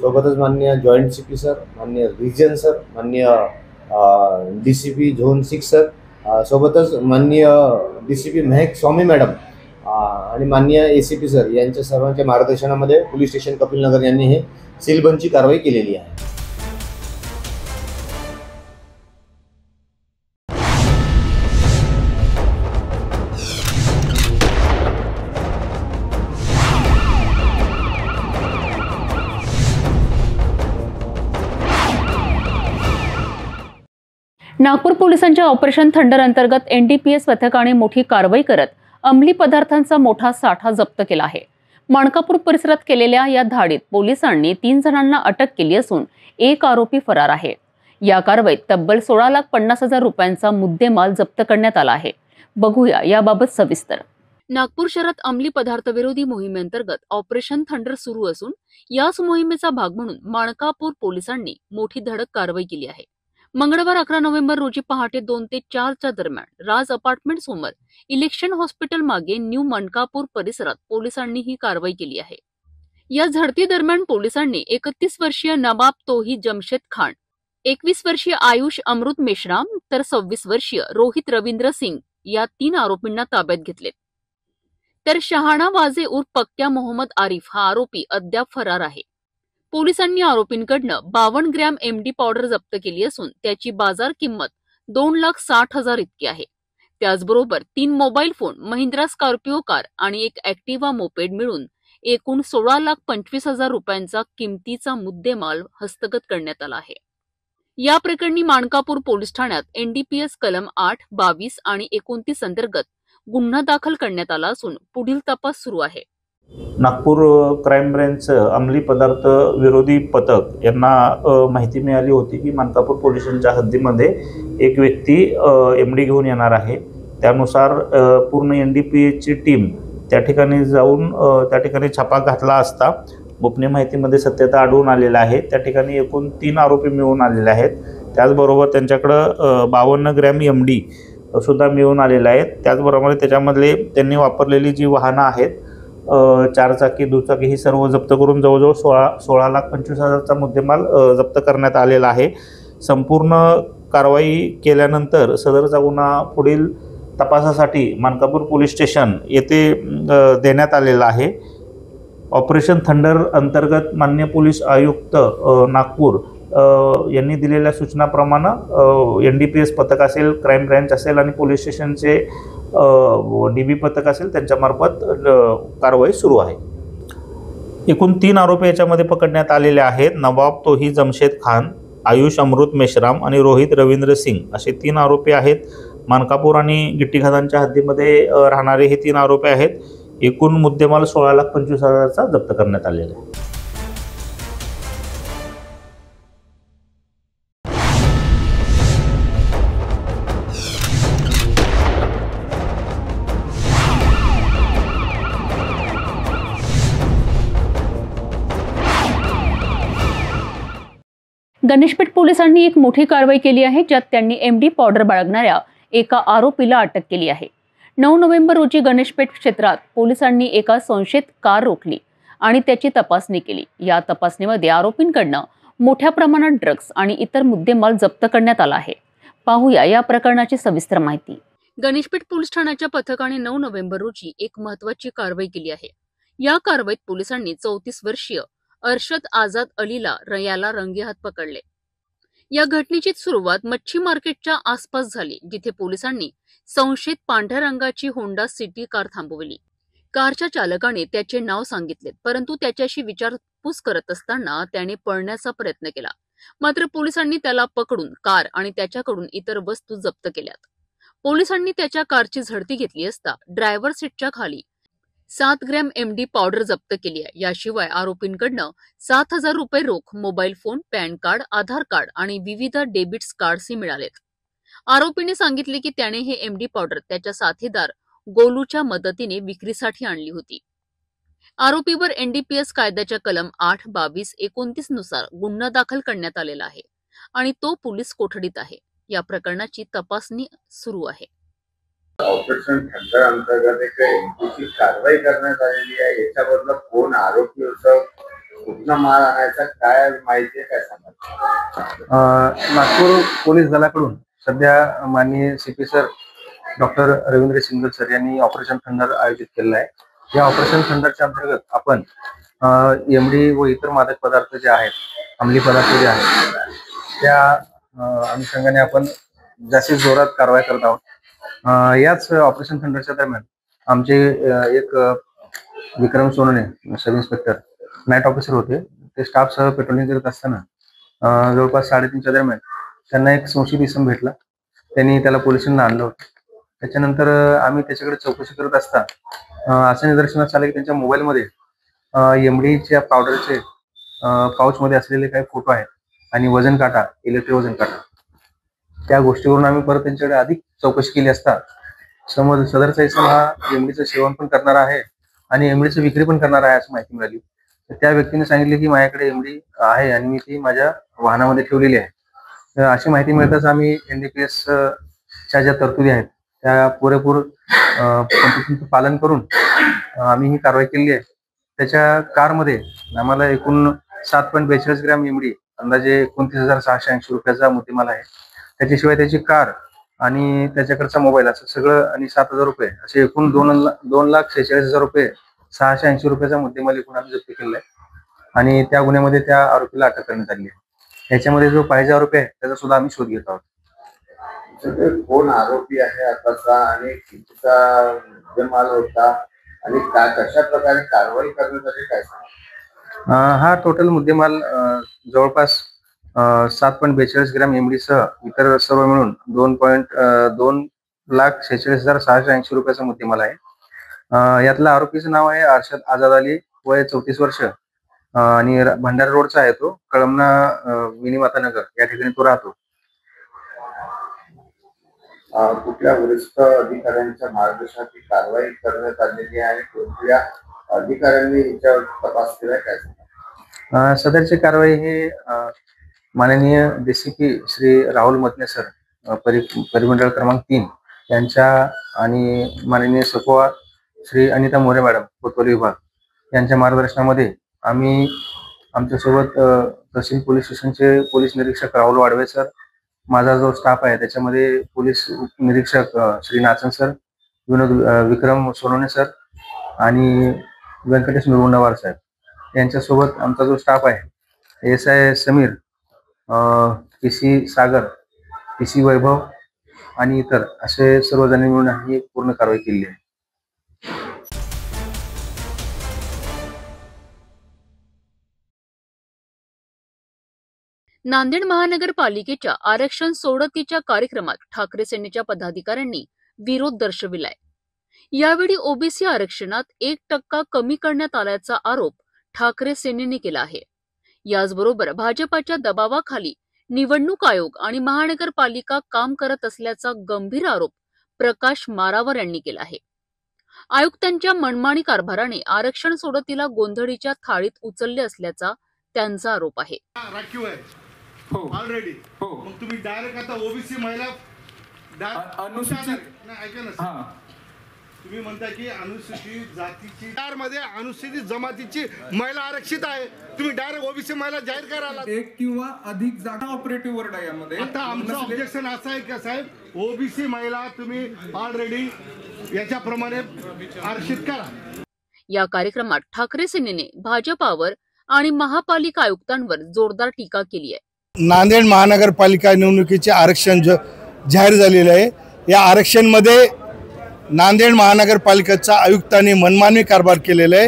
सोबतच माननीय जॉईंट CP सर, माननीय रिजन सर, माननीय DCP झोन 6 सर, सोबतच माननीय DCP महक स्वामी मॅडम आणि माननीय ACP सर यांच्या सर्वांच्या मार्गदर्शनामध्ये पोलीस स्टेशन कपिलनगर यांनी हे सीलबंदची कारवाई केलेली आहे। नागपूर पोलिसांच्या ऑपरेशन थंडर अंतर्गत NDPS पथकाने मोठी कारवाई करत अंमली पदार्थांचा मोठा साठा जप्त केला आहे। माणकापूर परिसरात केलेल्या या धाडीत पोलिसांनी 3 जणांना अटक केली असून 1 आरोपी फरार आहे। या कारवाईत तब्बल 16,50,000 रुपयांचा मुद्देमाल जप्त करण्यात आला आहे। बघूया याबाबत सविस्तर। नागपूर शहरात अंमली पदार्थ विरोधी मोहिमेअंतर्गत ऑपरेशन थंडर सुरू असून याच मोहिमेचा भाग म्हणून माणकापूर पोलिसांनी मोठी धडक कारवाई केली आहे। मंगळवार 11 नोव्हेंबर रोजी पहाटे 2 ते 4च्या दरम्यान राज अपार्टमेंट समोर इलेक्शन हॉस्पिटल मागे न्यू मनकापूर परिसरात पोलिसांनी ही कारवाई केली आहे। या झडती दरम्यान पोलिसांनी 31 वर्षीय नवाब तोही जमशेद खान, 21 वर्षीय आयुष अमृत मेश्राम तर 26 वर्षीय रोहित रवींद्र सिंग या 3 आरोपींना ताब्यात घेतले। तर शहाणा वाजे उर्फ पक्क्या मोहम्मद आरिफ हा आरोपी अद्याप फरार आहे। पोलिसांनी आरोपींकडनं 52 ग्रॅम MD पावडर जप्त केली असून त्याची बाजार किंमत 2,60,000 इतकी आहे। त्याचबरोबर 3 mobile phone, Mahindra Scorpio car आणि 1 ॲक्टिवा मोपेड मिळून एकूण 16,25,000 रुपयांचा किमतीचा मुद्देमाल हस्तगत करण्यात आला आहे। या प्रकरणी माणकापूर पोलीस ठाण्यात NDPS कलम 8, 22 आणि 29 अंतर्गत गुन्हा दाखल करण्यात आला असून पुढील तपास सुरू आहे। नागपूर क्राईम ब्रँच अंमली पदार्थ विरोधी पथक यांना माहिती मिळाली होती की माणकापूर पोलीस स्टेशनच्या हद्दीमध्ये एक व्यक्ती MD घेऊन येणार आहे। त्यानुसार पूर्ण NDPSची टीम त्या ठिकाणी जाऊन त्या ठिकाणी छापा घातला असता गोपनीय माहितीमध्ये सत्यता आढळून आलेला आहे। त्या ठिकाणी एकूण 3 आरोपी मिळून आलेले आहेत। त्याचबरोबर त्यांच्याकडं 52 ग्रॅम MD सुद्धा मिळून आलेले आहेत। त्याचबरोबर त्याच्यामधले त्यांनी वापरलेली जी वाहनं आहेत 4 चाकी, दुचाकी ही सर्व जप्त करून जवळजवळ 16,25,000चा मुद्देमाल जप्त करण्यात आलेला आहे। संपूर्ण कारवाई केल्यानंतर सदरचा गुन्हा पुढील तपासासाठी माणकापूर पोलीस स्टेशन येथे देण्यात आलेला आहे। ऑपरेशन थंडर अंतर्गत माननीय पोलीस आयुक्त नागपूर यांनी दिलेल्या सूचनाप्रमाणे NDPS पथक असेल, क्राईम ब्रँच असेल आणि पोलीस स्टेशनचे DB पथक असेल त्यांच्यामार्फत कारवाई सुरू आहे। एकूण 3 आरोपी याच्यामध्ये पकडण्यात आलेले आहेत। नवाब तोही जमशेद खान, आयुष अमृत मेश्राम आणि रोहित रवींद्र सिंग असे 3 आरोपी आहेत। माणकापूर आणि गिट्टीखादांच्या हद्दीमध्ये राहणारे हे 3 आरोपी आहेत। एकूण मुद्देमाल 16,25,000चा जप्त करण्यात आलेला आहे। गणेशपेठ पोलिसांनी एक मोठी कारवाई केली आहे, ज्यात त्यांनी MD पावडर बाळगणाऱ्या एका आरोपीला अटक केली आहे. 9 नोव्हेंबर रोजी गणेशपेठ क्षेत्रात पोलिसांनी एका संशयित कार रोखली आणि त्याची तपासणी केली. या तपासणीमध्ये आरोपींकडनं मोठ्या प्रमाणात ड्रग्ज आणि इतर मुद्देमाल जप्त करण्यात आला आहे. पाहूया या प्रकरणाची सविस्तर माहिती. गणेशपेठ पोलीस ठाण्याच्या पथकाने 9 नोव्हेंबर रोजी एक महत्त्वाची कारवाई केली आहे. या कारवाईत पोलिसांनी 34 वर्षीय अर्शद आझाद अलीला याला रंगेहात पकडले. या घटनेची सुरुवात मच्छी मार्केटच्या आसपास झाली, जिथे पोलिसांनी संशयित पांढऱ्या रंगाची होंडा सिटी कार थांबवली. कारच्या चालकाने त्याचे नाव सांगितले, परंतु त्याच्याशी विचारपूस करत असताना त्याने पळण्याचा प्रयत्न केला. मात्र पोलिसांनी त्याला पकडून कार आणि त्याच्याकडून इतर वस्तू जप्त केल्यात. पोलिसांनी त्याच्या कारची झडती घेतली असता ड्रायव्हर सीटच्या खाली 7 ग्रॅम MD पावडर जप्त केली आहे. याशिवाय आरोपींकडनं 7,000 रुपये रोख, मोबाईल फोन, पॅन कार्ड, आधार कार्ड आणि विविध डेबिट्स कार्ड्सही मिळालेत. आरोपीने सांगितले की त्याने हे MD पावडर त्याच्या साथीदार गोलूच्या मदतीने विक्रीसाठी आणली होती. आरोपीवर NDPS कायद्याच्या कलम 8, 22, 29 नुसार गुन्हा दाखल करण्यात आलेला आहे आणि तो पोलीस कोठडीत आहे. या प्रकरणाची तपासणी सुरू आहे. ऑपरेशन थंडर अंतर्गत एक MDची कारवाई करण्यात आलेली आहे. याच्याबद्दल कोण आरोपी होतं, कुठला माल आणायचा, काय माहिती आहे, काय सांगा. नागपूर पोलीस दलाकडून सध्या माननीय CP sir doctor Ravindra single sir यांनी ऑपरेशन थंडर आयोजित केलेलं आहे. या ऑपरेशन थंडरच्या अंतर्गत आपण MD व इतर मादक पदार्थ जे आहेत, अंमली पदार्थ जे आहेत, त्या अनुषंगाने आपण जास्तीत जोरात कारवाई करत आहोत. याच ऑपरेशन थंडरच्या दरम्यान आमचे एक Vikram Sonone sub inspector night officer होते. ते स्टाफसह पेट्रोलिंग करत असताना जवळपास 3:30च्या दरम्यान त्यांना एक संशयित इसम भेटला. त्यांनी त्याला पोलिसांना आणलं होतं. त्याच्यानंतर आम्ही त्याच्याकडे चौकशी करत असता असं निदर्शनास आलं की त्यांच्या मोबाईलमध्ये MDच्या पावडरचे पाऊचमध्ये असलेले काही फोटो आहेत आणि वजन काटा, इलेक्ट्रिक वजन काटा. त्या गोष्टीवरून आम्ही परत त्यांच्याकडे अधिक चौकशी केली असता सदरचा इसम हा MDचं सेवन पण करणार आहे आणि MDचं विक्री पण करणार आहे असं माहिती मिळाली. तर त्या व्यक्तीने सांगितले की माझ्याकडे MD आहे आणि मी ती माझ्या वाहनामध्ये ठेवलेली आहे. तर अशी माहिती मिळताच आम्ही NDPSच्या ज्या तरतुदी आहेत त्या पुरेपूर पद्धतीचं पालन करून आम्ही ही कारवाई केली आहे. त्याच्या कारमध्ये आम्हाला एकूण 7.42 ग्रॅम MD, अंदाजे 29,680 रुपयाचा मुद्देमाल आहे. त्याच्याशिवाय त्याची कार आणि त्याच्याकडचा मोबाईल असं सगळं आणि 7,000 रुपये असे एकूण 2,46,000 रुपये 680 रुपयाचा मुद्देमाल एकूण आम्ही जप्त केलेला आहे आणि त्या गुन्ह्यामध्ये त्या आरोपीला अटक करण्यात आली आहे. याच्यामध्ये जो पाहिजे आरोपी आहे त्याचा सुद्धा आम्ही शोध घेत आहोत. कोण आरोपी आहे आताचा आणि कितीचा मुद्देमाल होता आणि कशा प्रकारे कारवाई करण्यासाठी काय सांगा. हा टोटल मुद्देमाल जवळपास 7.42 ग्रॅम MD सह इतर सर्व मिळून 2,46,680 रुपयाचा मुद्देमाल आहे. यातला आरोपीचं नाव आहे अर्शद आझाद अली, वय 34 वर्ष आणि भंडारा रोडचा आहे. तो कळमना मिनीमाता नगर या ठिकाणी तो राहतो. कुठल्या वरिष्ठ अधिकाऱ्यांच्या मार्गदर्शनाची कारवाई करण्यात आलेली आहे, कुठल्या अधिकाऱ्यांनी याच्यावर तपास केला काय सांगा. सदरची कारवाई ही माननीय DCP श्री राहुल मतने सर, परिमंडळ क्रमांक 3 यांच्या आणि माननीय सपोवा श्री अनिता मोरे मॅडम, कोतवाली विभाग यांच्या मार्गदर्शनामध्ये आम्ही आमच्यासोबत तहसील पोलीस स्टेशनचे पोलीस निरीक्षक राहुल वाडवे सर, माझा जो स्टाफ आहे त्याच्यामध्ये पोलीस निरीक्षक श्री नाचन सर, विक्रम सोनोने सर आणि व्यंकटेश मिरवंडवार साहेब यांच्यासोबत आमचा जो स्टाफ आहे SI समीर, PC सागर, PC वैभव आणि इतर असे सर्वजण मिळून ही पूर्ण कारवाई केली आहे. नांदेड महानगरपालिकेच्या आरक्षण सोडतीच्या कार्यक्रमात ठाकरे सेनेच्या पदाधिकाऱ्यांनी विरोध दर्शविलाय. यावेळी OBC आरक्षणात 1% कमी करण्यात आल्याचा आरोप ठाकरे सेनेने केला आहे. याचबरोबर भाजपाच्या दबावाखाली निवडणूक आयोग आणि महानगरपालिका काम करत असल्याचा गंभीर आरोप प्रकाश मारावर यांनी केला आहे. आयुक्तांच्या मनमानी कारभाराने आरक्षण सोडतीला गोंधळीच्या थाळीत उचलले असल्याचा त्यांचा आरोप आहे. ऑलरेडी मग तुम्ही डायरेक्ट आता ओबीसी महिला ऐका ना, तुम्ही म्हणता की अनुसूचित जातीची मध्ये अनुसूचित जमातीची महिला आरक्षित आहे, तुम्ही डायरेक्ट ओबीसी महिला जाहीर करायला एक किंवा अधिक जागा ऑपरेटिव्ह वर्ड आहे यामध्ये. आता आमचं ऑब्जेक्शन असं आहे की साहेब ओबीसी महिला तुम्ही ऑलरेडी याच्याप्रमाणे आरक्षित करा. या कार्यक्रमात ठाकरे सेनेने भाजपावर आणि महापालिका आयुक्तांवर जोरदार टीका केली आहे. नांदेड महानगरपालिका निवडणुकीचे आरक्षण जाहीर झालेले आहे. या आरक्षणमध्ये नांदेड महानगरपालिकेच्या आयुक्तांनी मनमानी कारभार केलेला आहे.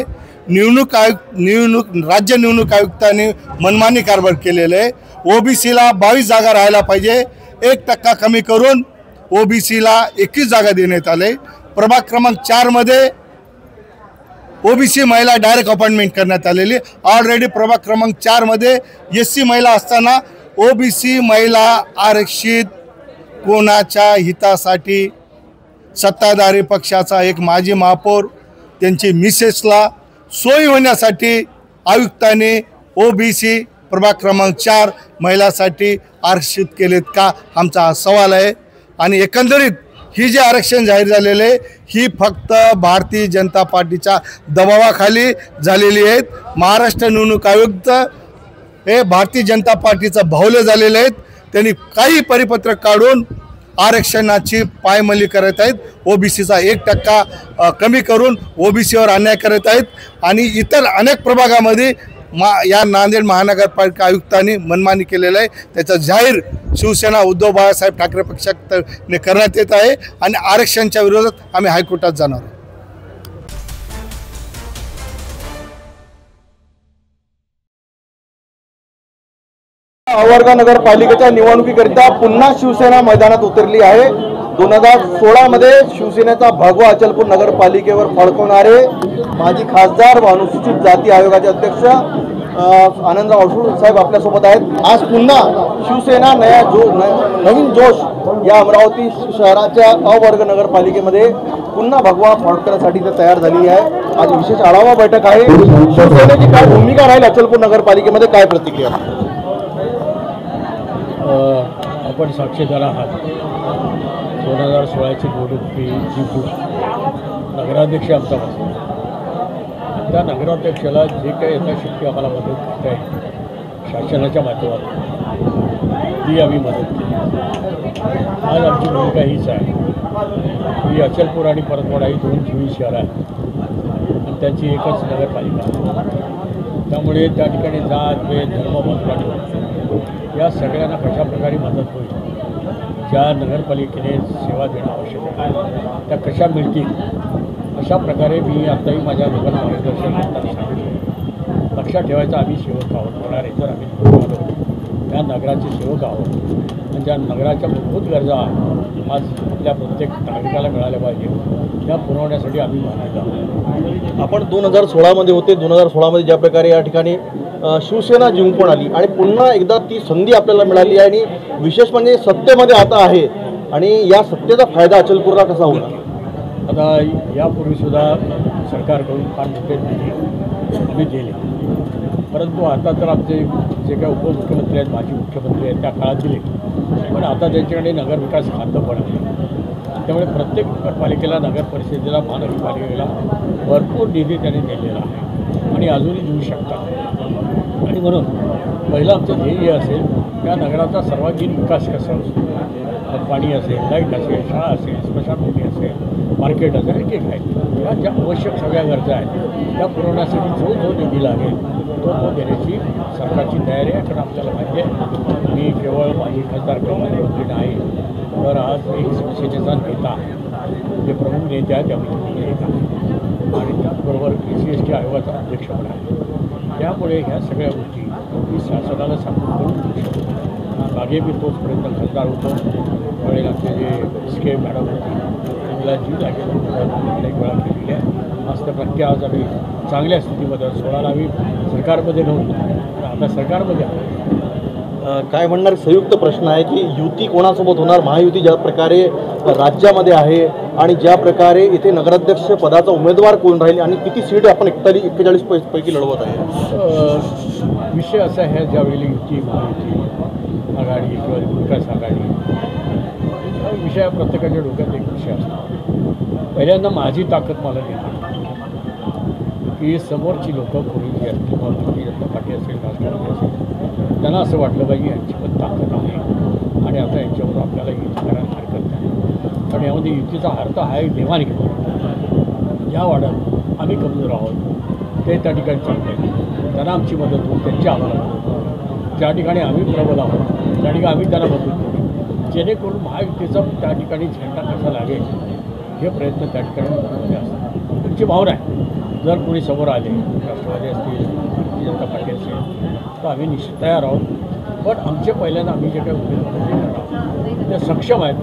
राज्य निवडणूक आयुक्तांनी मनमानी कारभार केलेला आहे. ओबीसीला 22 जागा राहायला पाहिजे, 1% कमी करून ओबीसीला 21 जागा देण्यात आले. प्रभाग क्रमांक 4 मध्ये ओबीसी महिला डायरेक्ट अपॉइंटमेंट करण्यात आलेली. ऑलरेडी प्रभाग क्रमांक 4 मध्ये SC महिला असताना ओबीसी महिला आरक्षित कोणाच्या हितासाठी सत्ताधारी पक्षाचा एक माजी महापौर त्यांची मिसेसला सोयी होण्यासाठी आयुक्तांनी ओबीसी प्रभाग क्रमांक 4 महिलांसाठी आरक्षित केलेत का, आमचा हा सवाल आहे. आणि एकंदरीत ही जे आरक्षण जाहीर झालेले ही फक्त भारतीय जनता पार्टीच्या दबावाखाली झालेली आहेत. महाराष्ट्र निवडणूक आयुक्त हे भारतीय जनता पार्टीचा भावले झालेले आहेत. त्यांनी काही परिपत्रक काढून आरक्षणाची पायमल्ली करत आहेत. ओबीसीचा 1% कमी करून ओबीसीवर अन्याय करत आहेत. आणि इतर अनेक प्रभागामध्ये या नांदेड महानगरपालिका आयुक्तांनी मनमानी केलेलं आहे. त्याचा जाहीर शिवसेना उद्धव बाळासाहेब ठाकरे पक्षाने करण्यात येत आहे. आणि आरक्षणाच्या विरोधात आम्ही हायकोर्टात जाणार आहोत. अवर्गा नगरपालिकेच्या निवडणुकीकरिता पुन्हा शिवसेना मैदानात उतरली आहे. 2016 मध्ये शिवसेनेचा भगवा अचलपूर नगरपालिकेवर फडकवणारे माजी खासदार व अनुसूचित जाती आयोगाचे अध्यक्ष आनंदराव अडसूळ साहेब आपल्यासोबत आहेत. आज पुन्हा शिवसेना नवीन जोश या अमरावती शहराच्या अवर्ग नगरपालिकेमध्ये पुन्हा भगवा फडकण्यासाठी ते तयार झाली आहे. आज विशेष आढावा बैठक आहे. शिवसेनेची काय भूमिका राहील अचलपूर नगरपालिकेमध्ये, काय प्रतिक्रिया? आपण साक्षीदार आहात. 2016ची निवडणुकी जिंकून नगराध्यक्ष आमचा बसला. त्या नगराध्यक्षाला जे काही यथाशक्ती आम्हाला मदत करता येईल शासनाच्या माध्यमातून ती आम्ही मदत केली. आज आमची भूमिका हीच आहे की अचलपूर आणि परतवाडा ही 2 जीवी शहरं आहेत आणि त्यांची एकच नगरपालिका. त्यामुळे त्या ठिकाणी जात वेद धर्म मतवाडी या सगळ्यांना कशाप्रकारे मदत होईल, ज्या नगरपालिकेने सेवा देणं आवश्यक आहे त्या कशा मिळतील अशा प्रकारे मी आत्ताही माझ्या लोकांना मार्गदर्शन करताना सांगितलं. लक्षात ठेवायचं आम्ही सेवक आहोत, होणार तर आम्ही त्या नगराचे सेवक आहोत. आणि ज्या नगराच्या मूलभूत गरजा आज आपल्या प्रत्येक नागरिकाला मिळाल्या पाहिजे त्या पुरवण्यासाठी आम्ही बांधलेलो आहोत. आपण 2016 मध्ये होते. 2016 मध्ये ज्या प्रकारे या ठिकाणी शिवसेना जिंकून आली आणि पुन्हा एकदा ती संधी आपल्याला मिळाली आहे आणि विशेष म्हणजे सत्तेमध्ये आता आहे आणि या सत्तेचा फायदा अचलपूरला कसा होणार? आता यापूर्वीसुद्धा सरकारकडून फार मोठे निधी आम्ही दिले, परंतु आता तर आमचे जे काही उपमुख्यमंत्री आहेत माजी मुख्यमंत्री आहेत त्या काळात दिले, पण आता त्यांच्याकडे नगरविकास खातं पण आहे. त्यामुळे प्रत्येक नगरपालिकेला नगर परिषदेला महानगरपालिकेला भरपूर निधी त्यांनी दिलेला आहे आणि अजूनही देऊ शकतात. आणि म्हणून पहिलं आमचं ध्येय असेल त्या नगराचा सर्वांगीण विकास कसा असतो. पाणी असेल, लाईट असेल, शाळा असेल, स्मशानभूमी असेल, मार्केट असेल, एक आहे या ज्या आवश्यक सगळ्या गरजा आहेत त्या पुरवण्यासाठी जो निधी लागेल तो देण्याची सरकारची तयारी आहे. कारण आपल्याला माहिती आहे मी केवळ माजी खासदार किंवा मंत्री नाही, तर आज एक शिवसेनेचा नेता जे प्रमुख नेते आहेत त्यापैकी एक आहे आणि त्याचबरोबर SC/ST आयोगाचा अध्यक्ष पण आहे. त्यामुळे ह्या सगळ्या गोष्टी मी शासनाला सांगून करून देऊ शकतो. मागे मी तोच प्रयत्न खासदार होतो त्यावेळेला आमचे जे SK मॅडम होती तिला जी लागेल अनेक वेळा केलेली आहे. आज तर नक्की आज आम्ही चांगल्या स्थितीमध्ये 16ला आम्ही सरकारमध्ये नव्हतो पण आता सरकारमध्ये आहोत. काय म्हणणार? संयुक्त प्रश्न आहे की युती कोणासोबत होणार? महायुती ज्या प्रकारे राज्यामध्ये आहे आणि ज्या प्रकारे इथे नगराध्यक्ष पदाचा उमेदवार कोण राहील आणि किती सीट आपण 41 पैकी लढवत आहे. विषय असा आहे ज्यावेळी युती महायुती आघाडी किंवा विकास आघाडी विषय प्रत्येकाच्या डोक्यात एक विषय असतो. पहिल्यांदा माझी ताकद मला देणार की समोरची लोकं कोणी जी असतील किंवा भारतीय जनता पार्टी असेल, राजकारणी असेल, त्यांना असं वाटलं पाहिजे यांची पण ताकद आहे आणि आता यांच्यावर आपल्याला युती करायला हरकत नाही. पण यामध्ये युतीचा अर्थ आहे देवाने घेतला. ज्या वाड्यात आम्ही कमजोर आहोत ते त्या ठिकाणी चांगले आहेत, त्यांना आमची मदत होईल, त्यांची आम्हाला मदत होईल. ज्या ठिकाणी आम्ही प्रबल आहोत त्या ठिकाणी आम्ही त्यांना मदत करू, जेणेकरून महायुतीचा त्या ठिकाणी झेंडा कसा लागेल हे प्रयत्न त्या ठिकाणी होते असतात. तुमची भावना आहे. जर कोणी समोर आले, राष्ट्रवादी असतील, भारतीय जनता पार्टी असेल, तर आम्ही निश्चित तयार आहोत. पण आमच्या पहिल्यांदा आम्ही जे काही उमेदवार त्या सक्षम आहेत,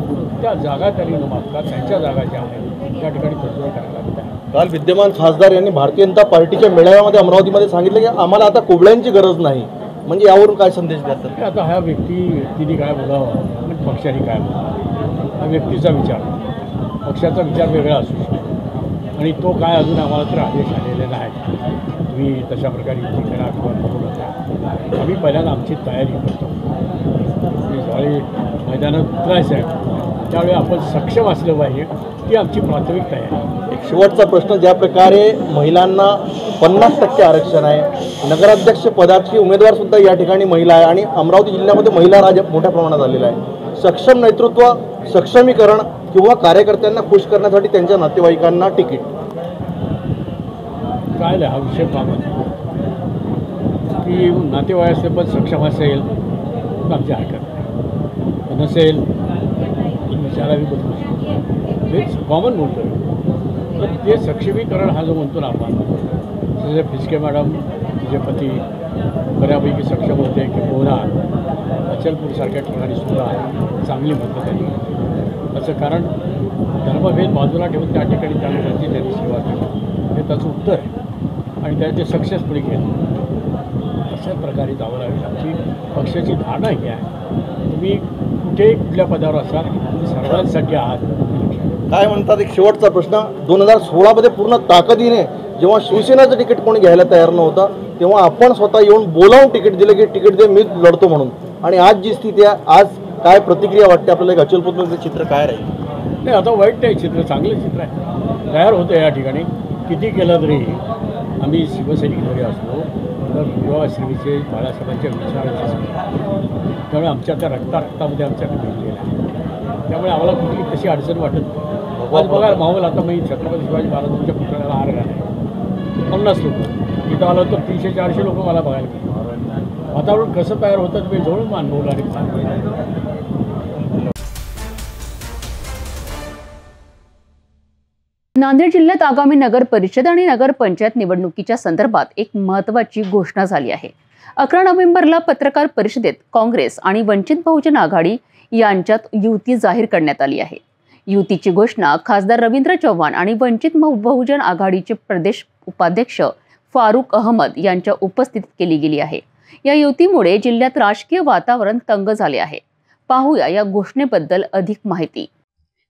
त्या जागा तरी न मागता त्यांच्या जागा ज्या आहेत त्या ठिकाणी तडजोड करायला लागत आहे. काल विद्यमान खासदार यांनी भारतीय जनता पार्टीच्या मेळाव्यामध्ये अमरावतीमध्ये सांगितलं की आम्हाला आता कोबळ्यांची गरज नाही. म्हणजे यावरून काय संदेश देतात? आता ह्या व्यक्तीने काय बोलावं आणि पक्षाने काय बोलावं हा व्यक्तीचा विचार, पक्षाचा विचार वेगळा असू शकतो आणि तो काय अजून आम्हाला तर आदेश आलेले नाही तुम्ही तशा प्रकारे युती करा किंवा नको नका. आम्ही पहिल्यांदा आमची तयारी करतो. ज्यावेळी मैदानात उतरायचं आहे त्यावेळी आपण सक्षम असलं पाहिजे, ती आमची प्राथमिक तयारी. एक शेवटचा प्रश्न, ज्या प्रकारे महिलांना 50% आरक्षण आहे, नगराध्यक्ष पदाची उमेदवार सुद्धा या ठिकाणी महिला आहे आणि अमरावती जिल्ह्यामध्ये महिला राज मोठ्या प्रमाणात आलेला आहे. सक्षम नेतृत्व, सक्षमीकरण किंवा कार्यकर्त्यांना खुश करण्यासाठी त्यांच्या नातेवाईकांना तिकीट काय हा विषय पाहतो की नातेवाईक पण सक्षम असेल तर आमची हरकत नाही, नसेल विचारावी बदलू शकतो. हेच कॉमन बोलतो. तर ते सक्षमीकरण हा जो म्हणतो ना आपण, जसे फिसके मॅडम तिचे पती बऱ्यापैकी सक्षम होते की पोहरा अचलपूरसारख्या ठिकाणी सुद्धा चांगली मदत त्यांनी असं, कारण धर्मभेद बाजूला ठेवून त्या ठिकाणी त्यांनी सेवा केली हे त्याचं उत्तर आहे आणि त्याचे सक्सेसफुली केलं. अशा प्रकारे जावं लागेल. आमची पक्षाची धारणा ही आहे, तुम्ही कुठेही कुठल्या पदावर असाल तुम्ही सर्वांसाठी आहात. काय म्हणतात, एक शेवटचा प्रश्न, 2016 पूर्ण ताकदीने जेव्हा शिवसेनेचं तिकीट कोणी घ्यायला तयार नव्हतं तेव्हा आपण स्वतः येऊन बोलावून तिकीट दिलं की तिकीट दे, मी लढतो म्हणून. आणि आज जी स्थिती आहे, आज काय प्रतिक्रिया वाटते आपल्याला? एक अचलपूरचं चित्र काय राहील? नाही, आता वाईट नाही चित्र, चांगलं चित्र आहे. तयार होतं या ठिकाणी. किती केलं तरी आम्ही शिवसैनिक जरी असलो तर युवा श्रीचे बाळासाहेबांच्या विचारांचे, त्यामुळे आमच्या त्या रक्तामध्ये आमच्याकडे भेटलेलं आहे. त्यामुळे आम्हाला कुठली तशी अडचण वाटत नाही. आज बघा माहोल, आता मी छत्रपती शिवाजी महाराजांच्या पुतळ्याला हार घालाय 50 लोक, इथं आलं तर 300-400 लोक मला बघायला गेले. वातावरण कसं तयार होतं तुम्ही जवळून अनुभवलं आणि सांगितलं. नांदेड जिल्ह्यात आगामी नगर परिषद आणि नगर पंचायत निवडणुकीच्या संदर्भात एक महत्त्वाची घोषणा झाली आहे. 11 नोव्हेंबरला पत्रकार परिषदेत काँग्रेस आणि वंचित बहुजन आघाडी यांच्यात युती जाहीर करण्यात आली आहे. युतीची घोषणा खासदार रवींद्र चव्हाण आणि वंचित बहुजन आघाडीचे प्रदेश उपाध्यक्ष फारुक अहमद यांच्या उपस्थितीत केली गेली आहे. या युतीमुळे जिल्ह्यात राजकीय वातावरण तंग झाले आहे. पाहूया या घोषणेबद्दल अधिक माहिती.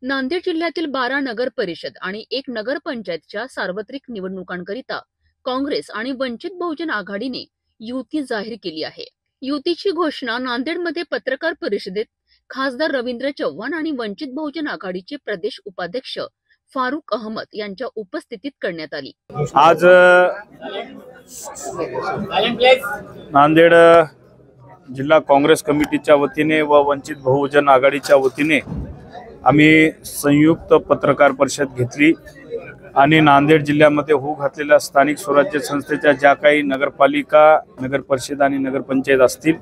नांदेड जिल्ह्यातील 12 नगर परिषद आणि 1 नगर पंचायतच्या सार्वत्रिक निवडणुकांकरिता काँग्रेस आणि वंचित बहुजन आघाडीने युती जाहीर केली आहे. युतीची घोषणा नांदेडमध्ये पत्रकार परिषदेत खासदार रवींद्र चव्हाण आणि वंचित बहुजन आघाडीचे प्रदेश उपाध्यक्ष फारुक अहमद यांच्या उपस्थितीत करण्यात आली. आज नांदेड जिल्हा काँग्रेस कमिटीच्या वतीने व वंचित बहुजन आघाडीच्या वतीने आम्ही संयुक्त पत्रकार परिषद घेतली आणि नांदेड जिल्ह्यामध्ये होऊ घातलेल्या स्थानिक स्वराज्य संस्थेच्या ज्या काही नगरपालिका, नगर परिषद आणि नगरपंचायत असतील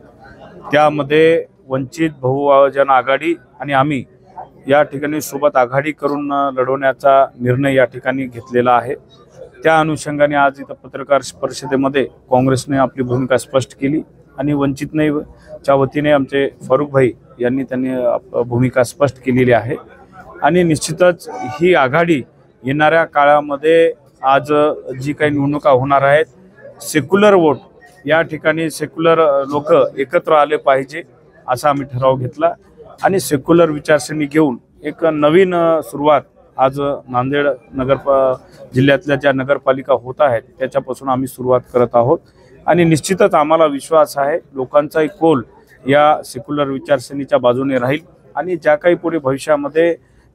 त्यामध्ये वंचित बहुजन आघाडी आणि आम्ही या ठिकाणी सोबत आघाडी करून लढवण्याचा निर्णय या ठिकाणी घेतलेला आहे. त्या अनुषंगाने आज इथं पत्रकार परिषदेमध्ये काँग्रेसने आपली भूमिका स्पष्ट केली आणि वंचितने च्या वतीने आमचे फारुक भाई यांनी भूमिका स्पष्ट केलेली आहे. आणि निश्चितच ही आघाडी येणाऱ्या काळामध्ये आज जी काही निवडणुका होणार आहेत, सेक्युलर वोट या ठिकाणी सेक्युलर लोक एकत्र आले पाहिजे असा आम्ही ठराव घेतला आणि सेक्युलर विचारसरणी घेऊन एक नवीन सुरुवात आज नांदेड जिल्ह्यातल्या ज्या नगरपालिका होत आहेत त्याच्यापासून आम्ही सुरुवात करत आहोत. आणि निश्चितच आम्हाला विश्वास आहे लोकांचा एक कौल या सेक्युलर विचारसरणीच्या बाजूने राहील आणि ज्या काही पुढे भविष्यामध्ये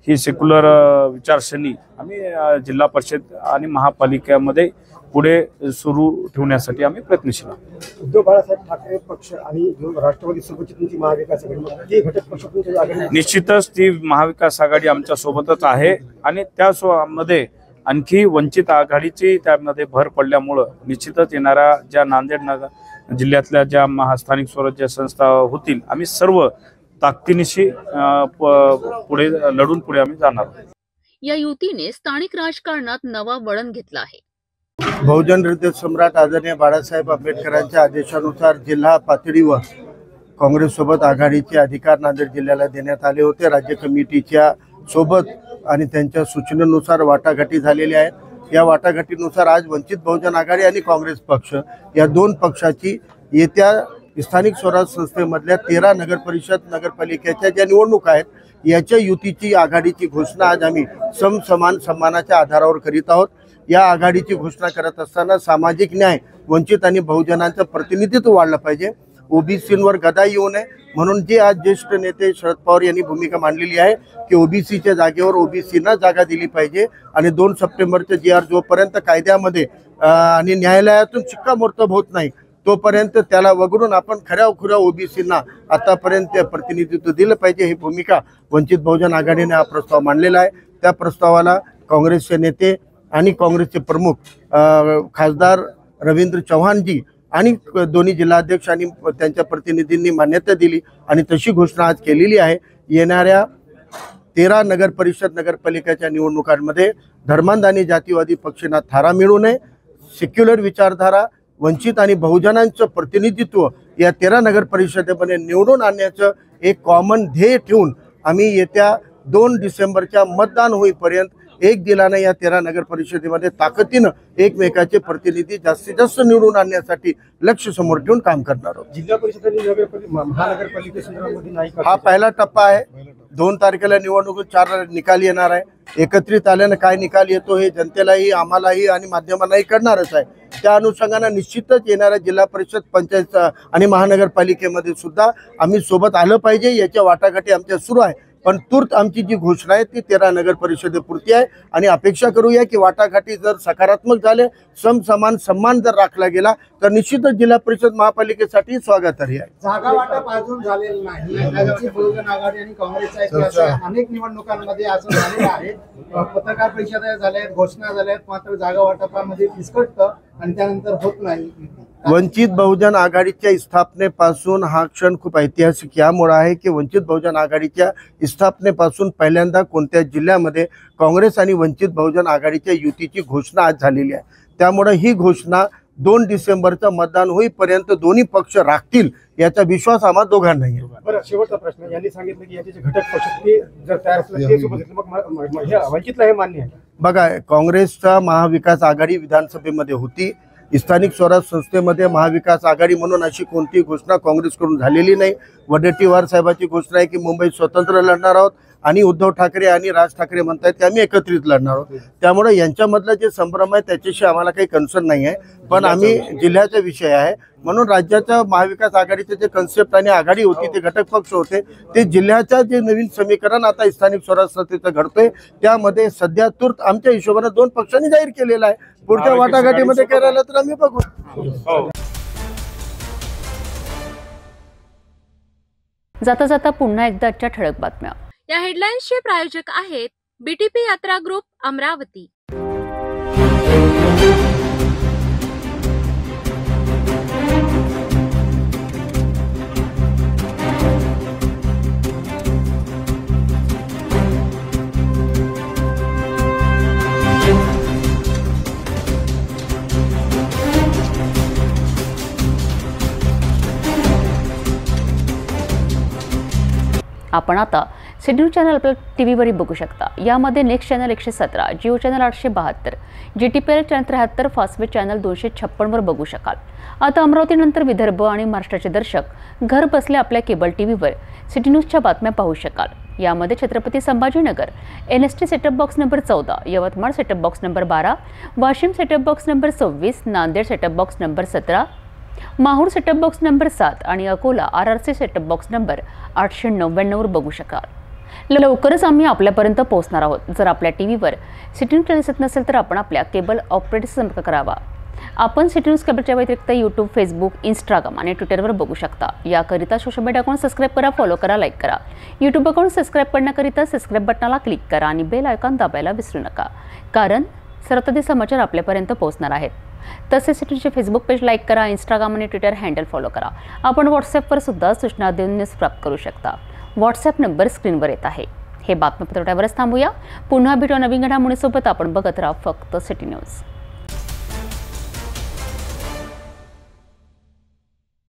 ही सेक्युलर विचारसरणी आम्ही जिल्हा परिषद आणि महापालिकेमध्ये पुढे सुरू ठेवण्यासाठी आम्ही प्रयत्नशील आहोत. उद्धव बाळासाहेब ठाकरे पक्ष आणि राष्ट्रवादी सोबतची तुमची महाविकास आघाडी घटक पक्ष तुमच्या आघाडी निश्चितच ती महाविकास आघाडी आमच्या सोबतच आहे आणि त्यामध्ये आणखी वंचित आघाडीची त्यामध्ये भर पडल्यामुळं निश्चितच येणाऱ्या ज्या नांदेड नगर जिल्ह्यातल्या ज्या महास्थानिक स्वराज्य संस्था होतील आम्ही सर्व ताकदीनिशी पुढे लढून पुढे आम्ही जाणार आहोत. या युतीने स्थानिक राजकारणात नवा वळण घेतला आहे. बहुजन हृदय सम्राट आदरणीय बाळासाहेब आंबेडकरांच्या आदेशानुसार जिल्हा पातळीवर काँग्रेससोबत आघाडीचे अधिकार नांदेड जिल्ह्याला देण्यात आले होते. राज्य कमिटीच्या सोबत आणि त्यांच्या सूचनेनुसार वाटाघाटी झालेल्या आहेत. या वाटाघाटीनुसार आज वंचित बहुजन आघाडी आणि काँग्रेस पक्ष या दोन पक्षाची येत्या स्थानिक स्वराज संस्थेमधल्या 13 नगर परिषद नगरपालिकेच्या ज्या निवडणुका आहेत याच्या युतीची आघाडीची घोषणा आज आम्ही समान सन्मानाच्या आधारावर करीत आहोत. या आघाडीची घोषणा करत असताना सामाजिक न्याय वंचित आणि बहुजनांचं प्रतिनिधित्व वाढलं पाहिजे. ओबीसींवर गदा येऊ नये म्हणून जे आज ज्येष्ठ नेते शरद पवार यांनी भूमिका मांडलेली आहे की ओबीसीच्या जागेवर ओबीसींना जागा दिली पाहिजे आणि 2 सप्टेंबरचे GR जोपर्यंत कायद्यामध्ये आणि न्यायालयातून शिक्कामोर्तब होत नाही तोपर्यंत त्याला वगळून आपण खऱ्या ओबीसींना आतापर्यंत प्रतिनिधित्व दिलं पाहिजे. ही भूमिका वंचित बहुजन आघाडीने हा प्रस्ताव मांडलेला आहे. त्या प्रस्तावाला काँग्रेसचे नेते आणि काँग्रेसचे प्रमुख खासदार रवींद्र चव्हाणजी आणि दोन्ही जिल्हाध्यक्ष आणि त्यांच्या प्रतिनिधींनी मान्यता दिली आणि तशी घोषणा आज केलेली आहे. येणाऱ्या 13 नगर परिषद नगरपालिकेच्या निवडणुकांमध्ये धर्मांध आणि जातीवादी पक्षांना थारा मिळू नये. सेक्युलर विचारधारा वंचित आणि बहुजनांचं प्रतिनिधित्व या 13 नगर परिषदेमध्ये निवडून आणण्याचं एक कॉमन ध्येय ठेवून आम्ही येत्या 2 डिसेंबरच्या मतदान होईपर्यंत एक दिलानं या 13 नगर परिषदेमध्ये ताकदीनं एकमेकाचे प्रतिनिधी जास्तीत जास्त निवडून आणण्यासाठी लक्ष समोर ठेवून काम करणार आहोत. जिल्हा परिषद आणि महानगरपालिकेसंदर्भामध्ये नाही हा पहिला टप्पा आहे. 2 तारखेला निवडणूक 4 निकाल येणार आहे. एकत्रित आल्यानं काय निकाल येतो हे जनतेलाही आम्हालाही आणि माध्यमांनाही कळणारच आहे. त्या अनुषंगाने निश्चितच येणाऱ्या जिल्हा परिषद पंचायत आणि महानगरपालिकेमध्ये सुद्धा आम्ही सोबत आलं पाहिजे याच्या वाटाघाटी आमच्या सुरू आहे. पण तूर्त आमची जी घोषणा आहे ती 13 नगर परिषदेपुरती आहे आणि अपेक्षा करूया की वाटाघाटी जर सकारात्मक झाले समान सन्मान जर राखला गेला तर निश्चितच जिल्हा परिषद महापालिकेसाठी स्वागतार्ह आहे. जागा वाटप अजून झालेलं नाही. बहुजन आघाडी आणि काँग्रेसच्या अनेक निवडणुकांमध्ये असं झालेलं आहे. पत्रकार परिषदा झाल्या आहेत, घोषणा झाल्या आहेत, मात्र जागा वाटपामध्ये फिसकटतं आणि त्यानंतर होत नाही. वंचित बहुजन आघाडीच्या स्थापनेपासून हा क्षण खूप ऐतिहासिक यामुळे आहे की वंचित बहुजन आघाडीच्या स्थापनेपासून पहिल्यांदा कोणत्या जिल्ह्यामध्ये काँग्रेस आणि वंचित बहुजन आघाडीच्या युतीची घोषणा आज झालेली आहे. त्यामुळे ही घोषणा 2 डिसेंबरचं मतदान होईपर्यंत दोन्ही पक्ष राखतील याचा विश्वास आम्हा दोघांनाही आहे. बरं, शेवटचा प्रश्न. यांनी सांगितलं की याचे घटक पक्ष ते जर तयार असले ते सोबत मग वंचितला हे मान्य आहे. बघा, काँग्रेसचा महाविकास आघाडी विधानसभेमध्ये होती. स्थानिक स्वराज संस्थेमध्ये महाविकास आघाडी म्हणून अशी कोणतीही घोषणा काँग्रेसकडून झालेली नाही. वडेट्टीवार साहेबांची घोषणा आहे की मुंबईत स्वतंत्र लढणार आहोत आणि उद्धव ठाकरे आणि राज ठाकरे म्हणतात की आम्ही एकत्रित लढणार आहोत. त्यामुळे यांच्यामधला जे संभ्रम आहे त्याच्याशी आम्हाला काही कन्सर्न नाही आहे. पण आम्ही जिल्ह्याचा विषय आहे म्हणून राज्याच्या महाविकास आघाडीचे जे कन्सेप्ट आणि आघाडी होती ते घटक पक्ष होते ते जिल्ह्याचं जे नवीन समीकरण आता स्थानिक स्वराज संस्थेचं घडतोय त्यामध्ये सध्या तूर्त आमच्या हिशोबाने 2 पक्षांनी जाहीर केलेला आहे. पुढच्या वाटाघाटीमध्ये करायला तर आम्ही बघू. जाता जाता पुन्हा एकदा आजच्या ठळक बातम्या. या हेडलाईन्सचे प्रायोजक आहेत BTP यात्रा ग्रुप अमरावती. आपण आता सिटी न्यूज चॅनल आपल्या टीव्हीवरही बघू शकता. यामध्ये next channel 117, Jio channel 872, GTPL channel 73, Fastway channel 256 वर बघू शकाल. आता अमरावतीनंतर विदर्भ आणि महाराष्ट्राचे दर्शक घर बसल्या आपल्या केबल टीव्हीवर सिटी न्यूजच्या बातम्या पाहू शकाल. यामध्ये Chhatrapati Sambhajinagar NST setup box number 14, Yavatmal setup box number 12, Washim setup box number 26, Nanded setup box number 17, Mahur setup box number 7 आणि Akola RRC setup box number 899 वर बघू शकाल। लवकरच आम्ही आपल्यापर्यंत पोहोचणार आहोत। जर आपल्या टीव्हीवर सिटी न्यूज दिसत नसेल तर आपण आपल्या केबल ऑपरेटरशी संपर्क करावा। आपण सिटी न्यूज केबलच्या व्यतिरिक्त यूट्यूब, फेसबुक, इंस्टाग्राम आणि ट्विटरवर बघू शकता। याकरिता सोशल मीडिया अकाउंट सबस्क्राईब करा, फॉलो करा, लाईक करा। यूट्यूब अकाउंट सबस्क्राईब करण्याकरिता सबस्क्राईब बटनाला क्लिक करा आणि बेल आयकॉन दाबायला विसरू नका, कारण सर्वप्रथम समाचार आपल्यापर्यंत पोहोचणार आहेत। तसेच सिटी न्यूजचे फेसबुक पेज लाईक करा, इंस्टाग्राम आणि ट्विटर हँडल फॉलो करा। आपण व्हॉट्सॲपवर सुद्धा सूचना देऊन न्यूज प्राप्त करू शकता। व्हॉट्सॲप नंबर स्क्रीनवर येत आहे। हे बातमीपत्र एवढ्यावरच थांबूया। पुन्हा भेटू नवीन घडामोडीसोबत। आपण बघत राहा फक्त सिटी न्यूज।